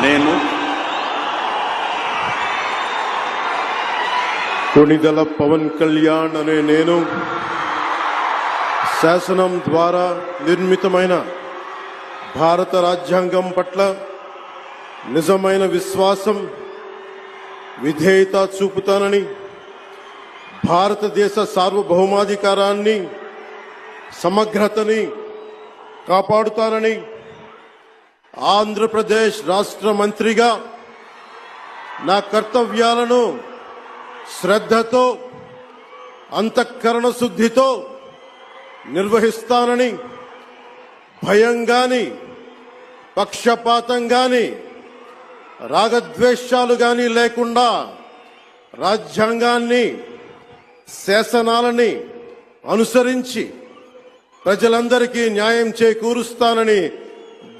నేను కొణిదెల పవన్ కళ్యాణ్ అనే నేను శాసనం ద్వారా నిర్మితమైన భారత రాజ్యాంగం పట్ల నిజమైన విశ్వాసం విధేయత చూపుతానని, భారతదేశ సార్వభౌమాధికారాన్ని సమగ్రతని కాపాడుతానని, ఆంధ్రప్రదేశ్ రాష్ట్ర మంత్రిగా నా కర్తవ్యాలను శ్రద్ధతో అంతఃకరణ శుద్ధితో నిర్వహిస్తానని, భయం గాని పక్షపాతం గాని రాగద్వేషాలు గాని లేకుండా రాజ్యాంగాన్ని శాసనాలని అనుసరించి ప్రజలందరికీ న్యాయం చేకూరుస్తానని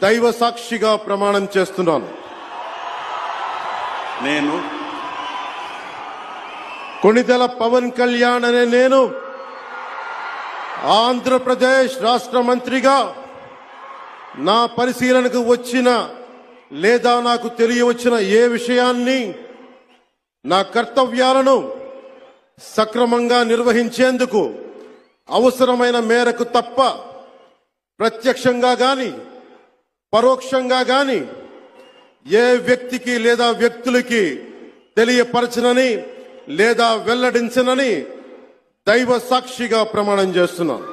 దైవ సాక్షిగా ప్రమాణం చేస్తున్నాను. నేను కొణిదెల పవన్ కళ్యాణ్ అనే నేను ఆంధ్రప్రదేశ్ రాష్ట్ర మంత్రిగా నా పరిశీలనకు వచ్చిన లేదా నాకు తెలియవచ్చిన ఏ విషయాన్ని నా కర్తవ్యాలను సక్రమంగా నిర్వహించేందుకు అవసరమైన మేరకు తప్ప ప్రత్యక్షంగా గాని పరోక్షంగా గాని ఏ వ్యక్తికి లేదా వ్యక్తులకి తెలియపరచనని లేదా వెల్లడించనని దైవ సాక్షిగా ప్రమాణం చేస్తున్నాను.